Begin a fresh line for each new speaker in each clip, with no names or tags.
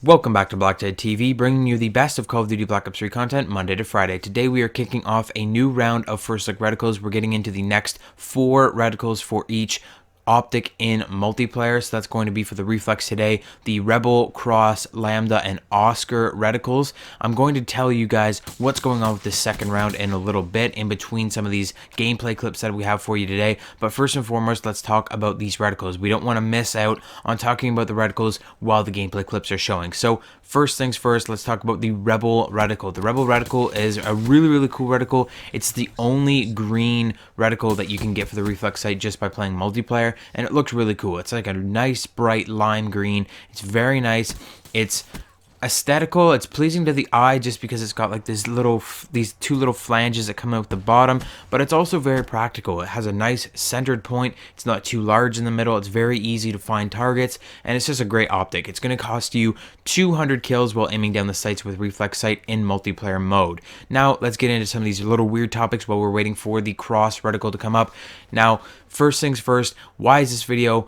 Welcome back to BlackTideTV, bringing you the best of Call of Duty Black Ops 3 content Monday to Friday. Today we are kicking off a new round of First Look Reticles. We're getting into the next 4 reticles for each optic in multiplayer. So that's going to be for the Reflex today, the Rebel, Cross, Lambda, and Oscar reticles. I'm going to tell you guys what's going on with this second round in a little bit in between some of these gameplay clips that we have for you today. But first and foremost, let's talk about these reticles. We don't want to miss out on talking about the reticles while the gameplay clips are showing. So first things first, let's talk about the Rebel reticle. The Rebel reticle is a really cool reticle. It's the only green reticle that you can get for the Reflex site just by playing multiplayer, and it looks really cool. It's like a nice bright lime green. It's very nice. It's aesthetical. It's pleasing to the eye just because it's got like these two little flanges that come out the bottom, but it's also very practical. It has a nice centered point. It's not too large in the middle. It's very easy to find targets, and it's just a great optic. It's going to cost you 200 kills while aiming down the sights with Reflex Sight in multiplayer mode. Now let's get into some of these little weird topics while we're waiting for the cross reticle to come up. Now, first things first, why is this video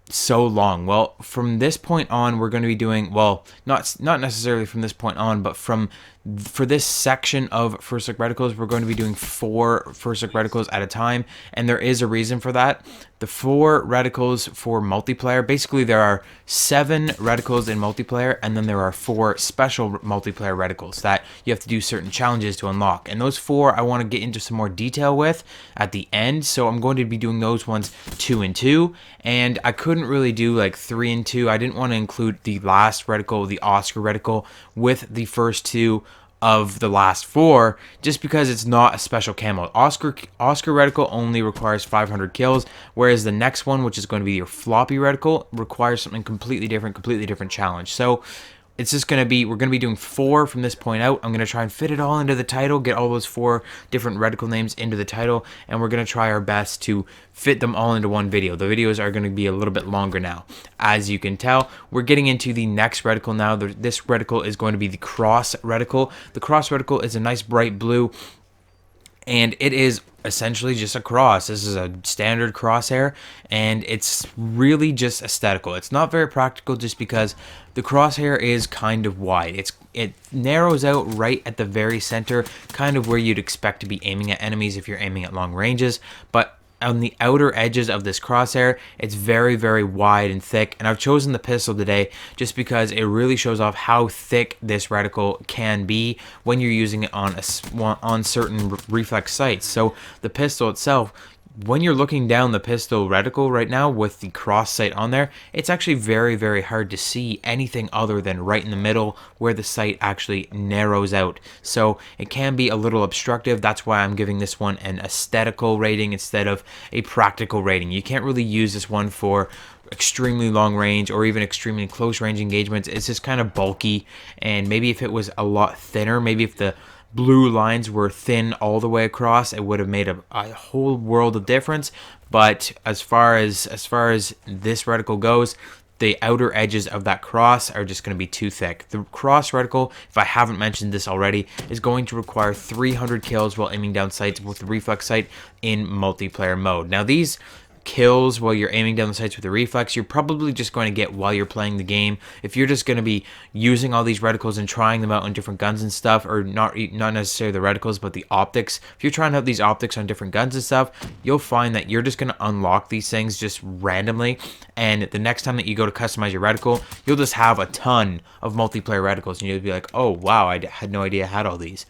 so long? Well, from this point on, we're going to be doing, well, not necessarily from this point on, but for this section of First Look Reticles, we're going to be doing 4 First Look Reticles at a time, and there is a reason for that. The 4 reticles for multiplayer, basically there are 7 reticles in multiplayer, and then there are 4 special multiplayer reticles that you have to do certain challenges to unlock. And those 4 I want to get into some more detail with at the end, so I'm going to be doing those ones 2 and 2, and I couldn't really do like 3 and 2. I didn't want to include the last reticle, the Oscar reticle, with the first 2 of the last 4, just because it's not a special camo. Oscar reticle only requires 500 kills, whereas the next one, which is going to be your floppy reticle, requires something completely different challenge. So it's just going to be, we're going to be doing 4 from this point out. I'm going to try and fit it all into the title, get all those 4 different reticle names into the title, and we're going to try our best to fit them all into one video. The videos are going to be a little bit longer now. As you can tell, we're getting into the next reticle now. This reticle is going to be the Cross reticle. The Cross reticle is a nice bright blue, and it is essentially just a cross. This is a standard crosshair, and it's really just aesthetical. It's not very practical just because the crosshair is kind of wide. It narrows out right at the very center, kind of where you'd expect to be aiming at enemies if you're aiming at long ranges, but on the outer edges of this crosshair, it's very wide and thick, and I've chosen the pistol today just because it really shows off how thick this reticle can be when you're using it on certain reflex sights. So the pistol itself, when you're looking down the pistol reticle right now with the cross sight on there, it's actually very hard to see anything other than right in the middle where the sight actually narrows out. So it can be a little obstructive. That's why I'm giving this one an aesthetical rating instead of a practical rating. You can't really use this one for extremely long range or even extremely close range engagements. It's just kind of bulky, and maybe if it was a lot thinner, maybe if the blue lines were thin all the way across, it would have made a whole world of difference. But as far as this reticle goes, the outer edges of that cross are just going to be too thick. The cross reticle, if I haven't mentioned this already, is going to require 300 kills while aiming down sights with the Reflex Sight in multiplayer mode. Now these kills while you're aiming down the sights with the Reflex, you're probably just going to get while you're playing the game. If you're just going to be using all these reticles and trying them out on different guns and stuff, or not necessarily the reticles, but the optics, if you're trying to have these optics on different guns and stuff, you'll find that you're just going to unlock these things just randomly, and the next time that you go to customize your reticle, you'll just have a ton of multiplayer reticles, and you'll be like, oh wow, I had no idea I had all these.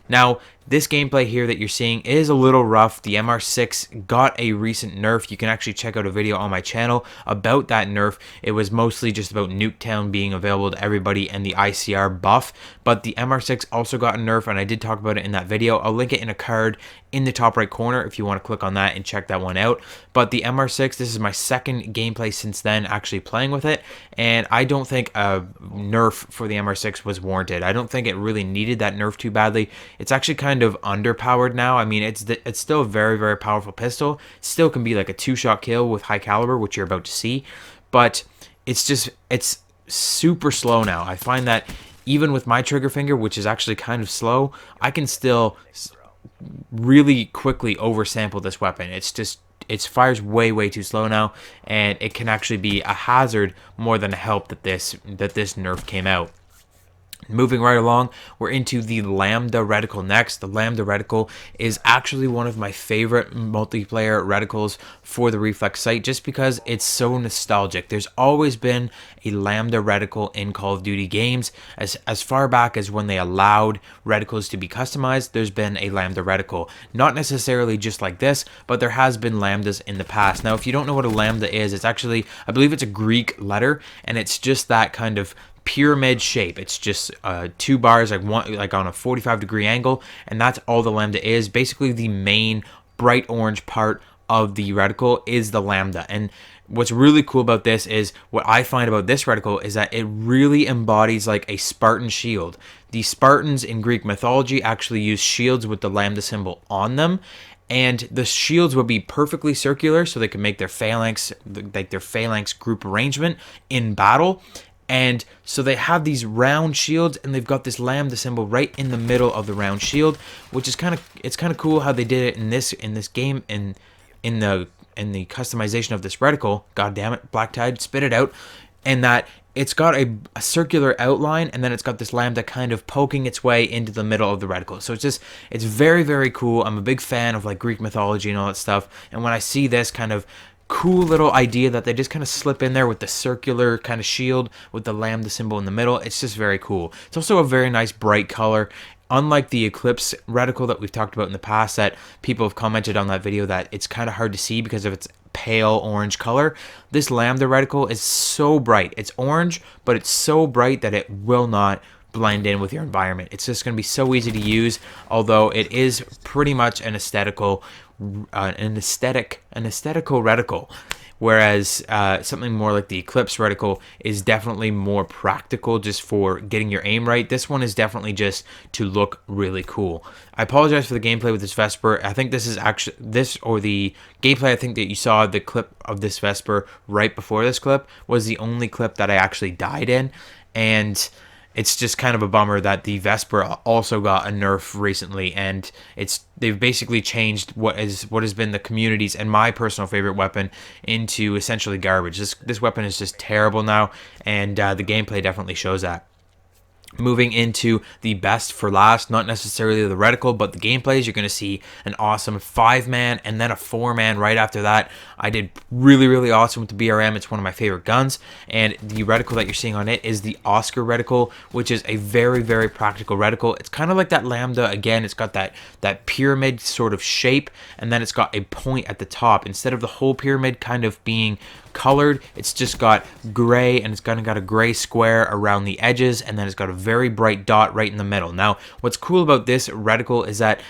Now, this gameplay here that you're seeing is a little rough. The MR6 got a recent nerf. You can actually check out a video on my channel about that nerf. It was mostly just about Nuketown being available to everybody and the ICR buff, but the MR6 also got a nerf, and I did talk about it in that video. I'll link it in a card in the top right corner if you want to click on that and check that one out. But the MR6, this is my second gameplay since then actually playing with it, and I don't think a nerf for the MR6 was warranted. I don't think it really needed that nerf too badly. It's actually kind of underpowered now. I mean, it's still a very powerful pistol. It still can be like a 2-shot kill with high caliber, which you're about to see, but it's super slow now. I find that even with my trigger finger, which is actually kind of slow, I can still really quickly oversample this weapon. It's just it fires way too slow now, and it can actually be a hazard more than a help that this nerf came out. Moving right along, we're into the Lambda Reticle next. The Lambda Reticle is actually one of my favorite multiplayer reticles for the Reflex site just because it's so nostalgic. There's always been a Lambda Reticle in Call of Duty games. As far back as when they allowed reticles to be customized, there's been a Lambda Reticle. Not necessarily just like this, but there has been Lambdas in the past. Now, if you don't know what a Lambda is, it's actually, I believe it's a Greek letter, and it's just that kind of pyramid shape. It's just 2 bars like on a 45-degree angle, and that's all the Lambda is. Basically, the main bright orange part of the reticle is the Lambda. And what's really cool about this is, what I find about this reticle is that it really embodies like a Spartan shield. The Spartans in Greek mythology actually used shields with the Lambda symbol on them, and the shields would be perfectly circular so they could make their phalanx, like their phalanx group arrangement in battle. And so they have these round shields, and they've got this Lambda symbol right in the middle of the round shield, which is kind of cool how they did it in this game, in the customization of this reticle. God damn it, BlackTide, spit it out. And that it's got a circular outline, and then it's got this Lambda kind of poking its way into the middle of the reticle. So it's very cool. I'm a big fan of like Greek mythology and all that stuff, and when I see this kind of cool little idea that they just kind of slip in there with the circular kind of shield with the Lambda symbol in the middle, it's just very cool. It's also a very nice bright color. Unlike the Eclipse reticle that we've talked about in the past, that people have commented on that video that it's kind of hard to see because of its pale orange color, this Lambda reticle is so bright. It's orange, but it's so bright that it will not blend in with your environment. It's just going to be so easy to use, although it is pretty much an aesthetical reticle, whereas something more like the Eclipse reticle is definitely more practical just for getting your aim right. This one is definitely just to look really cool. I apologize for the gameplay with this Vesper. I think this is actually the gameplay I think that you saw, the clip of this Vesper right before this clip, was the only clip that I actually died in, and it's just kind of a bummer that the Vesper also got a nerf recently, and they've basically changed what has been the community's and my personal favorite weapon into essentially garbage. This weapon is just terrible now, and the gameplay definitely shows that. Moving into the best for last, not necessarily the reticle, but the gameplays, you're going to see an awesome 5-man and then a 4-man right after that. I did really awesome with the BRM. It's one of my favorite guns, and the reticle that you're seeing on it is the Oscar reticle, which is a very practical reticle. It's kind of like that Lambda. Again, it's got that pyramid sort of shape, and then it's got a point at the top. Instead of the whole pyramid kind of being colored, it's just got gray, and it's kind of got a gray square around the edges, and then it's got a very bright dot right in the middle. Now, what's cool about this reticle is that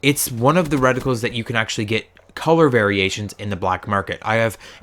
it's one of the reticles that you can actually get color variations in the black market.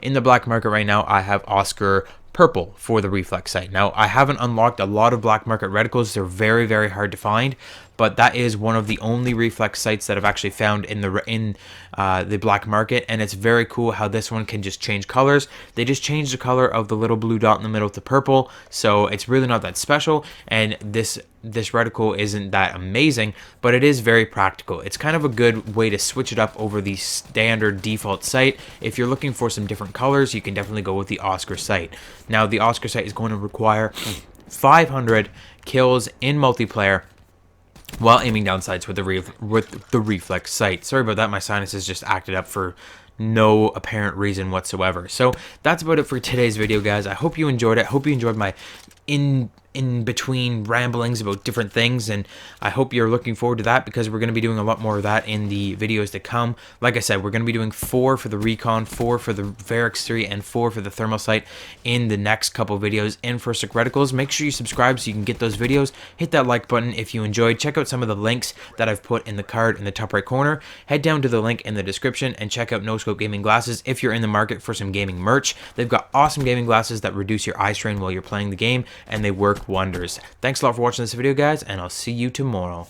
In the black market right now, I have Oscar purple for the Reflex site. Now, I haven't unlocked a lot of black market reticles. They're very hard to find, but that is one of the only Reflex sites that I've actually found in the black market, and it's very cool how this one can just change colors. They just changed the color of the little blue dot in the middle to purple, so it's really not that special, and this reticle isn't that amazing, but it is very practical. It's kind of a good way to switch it up over the standard default site. If you're looking for some different colors, you can definitely go with the Oscar site. Now, the Oscar site is going to require 500 kills in multiplayer while aiming down sights with the Reflex sight. Sorry about that, my sinuses just acted up for no apparent reason whatsoever. So that's about it for today's video, guys. I hope you enjoyed it. I hope you enjoyed my in between ramblings about different things, and I hope you're looking forward to that, because we're going to be doing a lot more of that in the videos to come. Like I said, we're going to be doing 4 for the Recon, 4 for the Varix 3, and 4 for the Thermal Sight in the next couple videos in First Look Reticles. Make sure you subscribe so you can get those videos. Hit that like button if you enjoyed. Check out some of the links that I've put in the card in the top right corner. Head down to the link in the description and check out No Scope Gaming Glasses if you're in the market for some gaming merch. They've got awesome gaming glasses that reduce your eye strain while you're playing the game, and they work wonders. Thanks a lot for watching this video, guys, and I'll see you tomorrow.